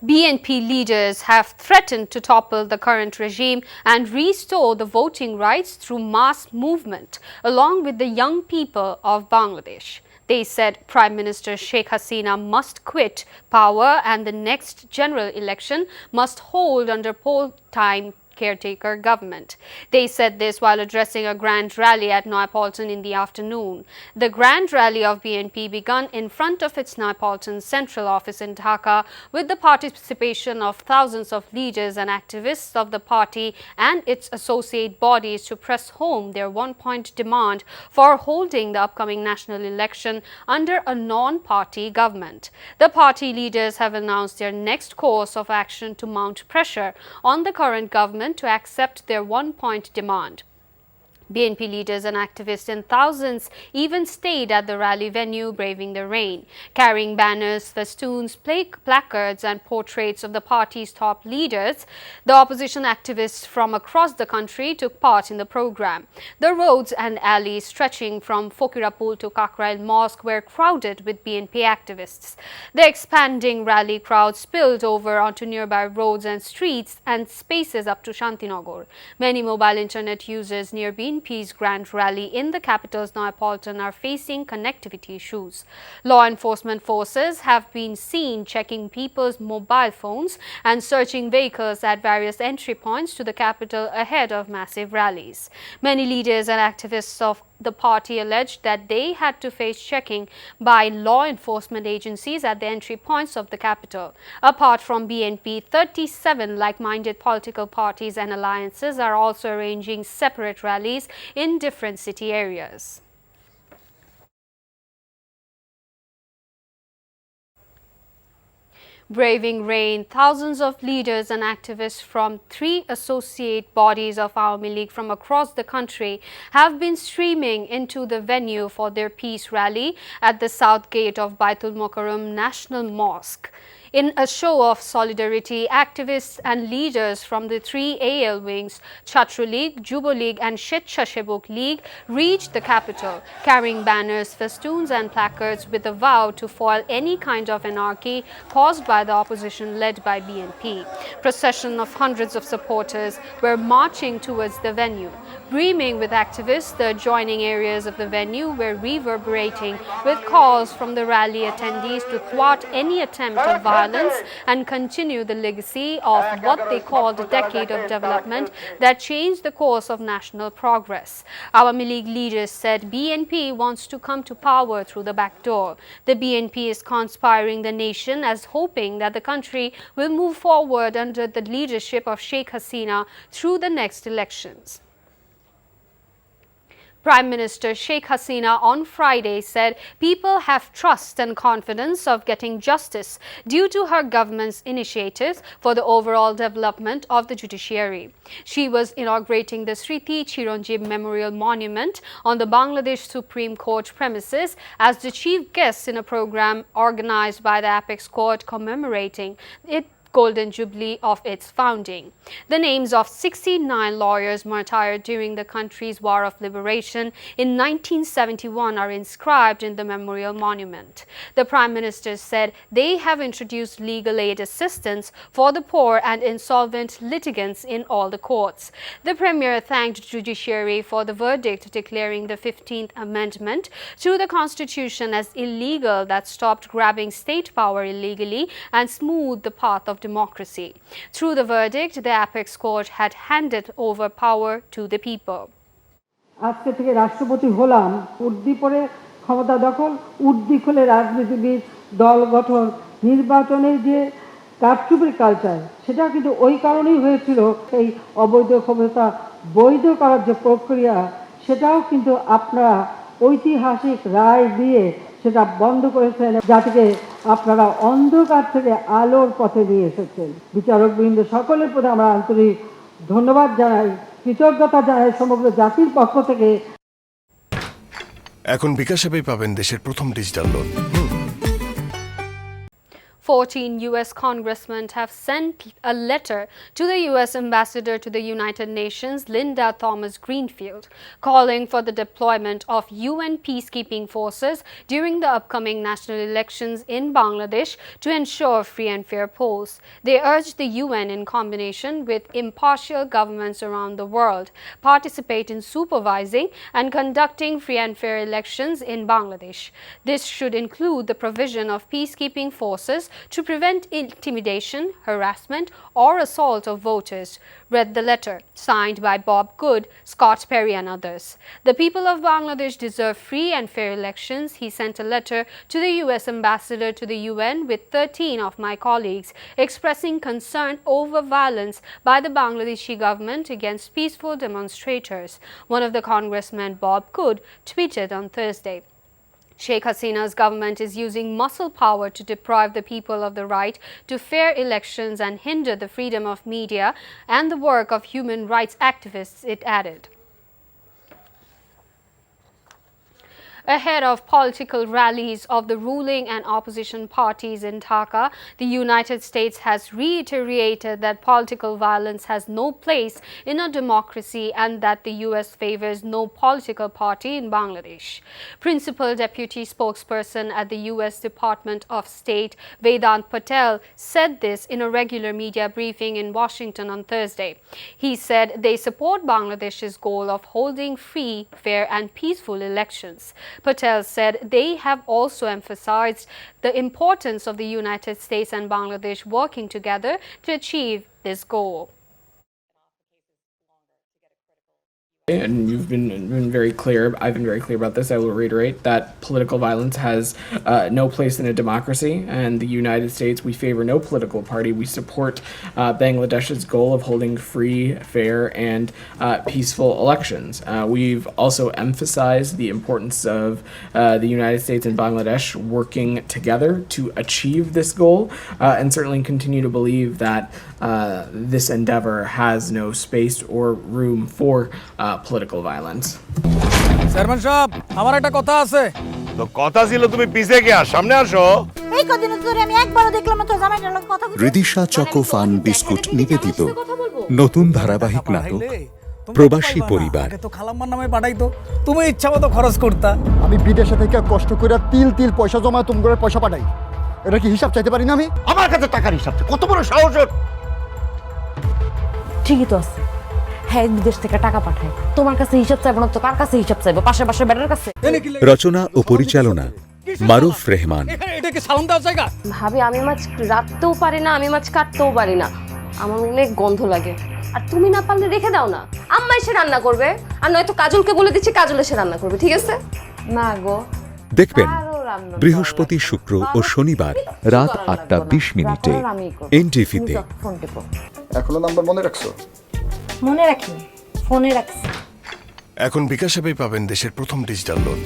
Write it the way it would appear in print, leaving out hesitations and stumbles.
BNP leaders have threatened to topple the current regime and restore the voting rights through mass movement, along with the young people of Bangladesh. They said Prime Minister Sheikh Hasina must quit power and the next general election must hold under poll-time caretaker government. They said this while addressing a grand rally at Neapolitan in the afternoon. The grand rally of BNP began in front of its Neapolitan central office in Dhaka with the participation of thousands of leaders and activists of the party and its associate bodies to press home their one-point demand for holding the upcoming national election under a non-party government. The party leaders have announced their next course of action to mount pressure on the current government to accept their one-point demand. BNP leaders and activists in thousands even stayed at the rally venue braving the rain, carrying banners, festoons, placards and portraits of the party's top leaders. The opposition activists from across the country took part in the program. The roads and alleys stretching from Fokirapul to Kakrail Mosque were crowded with BNP activists. The expanding rally crowd spilled over onto nearby roads and streets and spaces up to Shantinagar. Many mobile internet users near BNP's Grand Rally in the capital's Neapolitan are facing connectivity issues. Law enforcement forces have been seen checking people's mobile phones and searching vehicles at various entry points to the capital ahead of massive rallies. Many leaders and activists of the party alleged that they had to face checking by law enforcement agencies at the entry points of the capital. Apart from BNP, 37 like-minded political parties and alliances are also arranging separate rallies in different city areas. Braving rain, thousands of leaders and activists from 3 associate bodies of Awami League from across the country have been streaming into the venue for their peace rally at the south gate of Baitul Mokarram National Mosque. In a show of solidarity, activists and leaders from the 3 AL wings, Chhatra League, Jubo League and Shechhashebok League reached the capital, carrying banners, festoons and placards with a vow to foil any kind of anarchy caused by the opposition led by BNP. Procession of hundreds of supporters were marching towards the venue. Brimming with activists, the adjoining areas of the venue were reverberating with calls from the rally attendees to thwart any attempt of violence and continue the legacy of what they called a decade of development that changed the course of national progress. Awami League leaders said BNP wants to come to power through the back door. The BNP is conspiring the nation as hoping that the country will move forward under the leadership of Sheikh Hasina through the next elections. Prime Minister Sheikh Hasina on Friday said people have trust and confidence of getting justice due to her government's initiatives for the overall development of the judiciary. She was inaugurating the Sriti Chiranjeev Memorial Monument on the Bangladesh Supreme Court premises as the chief guest in a program organized by the Apex Court commemorating its Golden Jubilee of its founding. The names of 69 lawyers martyred during the country's War of Liberation in 1971 are inscribed in the memorial monument. The Prime Minister said they have introduced legal aid assistance for the poor and insolvent litigants in all the courts. The Premier thanked the judiciary for the verdict declaring the 15th Amendment to the Constitution as illegal that stopped grabbing state power illegally and smoothed the path of democracy. Through the verdict, the Apex Court had handed over power to the people. আজকে থেকে রাষ্ট্রপতি হলাম উদ্দীপনে ক্ষমতা দখল উদ্দীপনে রাজনীতিবিদ দল গঠন নির্বাচনের যে কারচুপির কালচার সেটা কিন্তু ওই কারণেই হয়েছিল এই অবৈধ ক্ষমতা বৈধ করার যে প্রক্রিয়া সেটাও কিন্তু আপনারা ঐতিহাসিক রায় দিয়ে সেটা বন্ধ করেছেন যাতে আপনারা অন্ধকার থেকে আলোর পথে নিয়ে এসেছেন বিচারকবৃন্দ সকলের প্রতি আমরা আন্তরিক ধন্যবাদ জানাই কৃতজ্ঞতা জানাই সমগ্র জাতির পক্ষ থেকে এখন বিকাশ অ্যাপে পাবেন দেশের প্রথম digital loan 14 U.S. congressmen have sent a letter to the U.S. ambassador to the United Nations, Linda Thomas-Greenfield, calling for the deployment of UN peacekeeping forces during the upcoming national elections in Bangladesh to ensure free and fair polls. They urged the UN, in combination with impartial governments around the world, participate in supervising and conducting free and fair elections in Bangladesh. This should include the provision of peacekeeping forces to prevent intimidation, harassment, or assault of voters, read the letter, signed by Bob Good, Scott Perry and others. The people of Bangladesh deserve free and fair elections. He sent a letter to the U.S. ambassador to the UN with 13 of my colleagues expressing concern over violence by the Bangladeshi government against peaceful demonstrators. One of the congressmen, Bob Good, tweeted on Thursday, Sheikh Hasina's government is using muscle power to deprive the people of the right to fair elections and hinder the freedom of media and the work of human rights activists, it added. Ahead of political rallies of the ruling and opposition parties in Dhaka, the United States has reiterated that political violence has no place in a democracy and that the U.S. favors no political party in Bangladesh. Principal Deputy Spokesperson at the U.S. Department of State, Vedant Patel, said this in a regular media briefing in Washington on Thursday. He said they support Bangladesh's goal of holding free, fair and peaceful elections. Patel said they have also emphasized the importance of the United States and Bangladesh working together to achieve this goal. And you've been very clear, I've been very clear about this, I will reiterate, that political violence has no place in a democracy, and the United States, we favor no political party. We support Bangladesh's goal of holding free, fair, and peaceful elections. We've also emphasized the importance of the United States and Bangladesh working together to achieve this goal, and certainly continue to believe that this endeavor has no space or room for political violence. Chairman সাহেব আমার একটা কথা আছে তো কথা ছিল তুমি পিছে গিয়া সামনে আসো এই কদিন ধরে আমি একবারও দেখলাম না তো জামাইটার লগে কথা বলতে রিদিশা চকোফান বিস্কুট নিবেদিত নতুন ধারাবাহিক নাটক প্রবাসী পরিবার তো খালাম্মার নামে পাঠাইতো তুমি ইচ্ছামতো খরচ করতা আমি বিদেশে থেকে কষ্ট করে তিল পয়সা জমা তোমার পয়সা পাঠাই এটা কি হিসাব চাইতে পারি না আমি আমার কাছে টাকার হিসাব কত বড় সাহস ঠিকই তো আছে হ্যাঁ বিদেশ থেকে টাকা পাঠায় তোমার কাছে হিসাব চাইবো না তো কার কাছে হিসাব চাইবো পাশে পাশে বেটার কাছে রচনা ও পরিচালনা মারুফ রহমান এটা কি সালাম দেওয়ার জায়গা ভাবি আমি মাছ রাখতেও পারি না আমি মাছ কাটতেও পারি না আমার অনেক গন্ধ লাগে আর তুমি না পারলে রেখে দাও না আম্মা এসে রান্না করবে আর নয়তো কাজলকে বলে দিচ্ছি কাজল এসে রান্না করবে ঠিক আছে না গো দেখবেন বৃহস্পতি শুক্র ও শনিবার রাত 8:20 NTV-তে এখনো নাম্বার মনে রাখছো মনে রাখি ফোনে রাখছি এখন বিকাশে পাবেন দেশের প্রথম ডিজিটাল লোন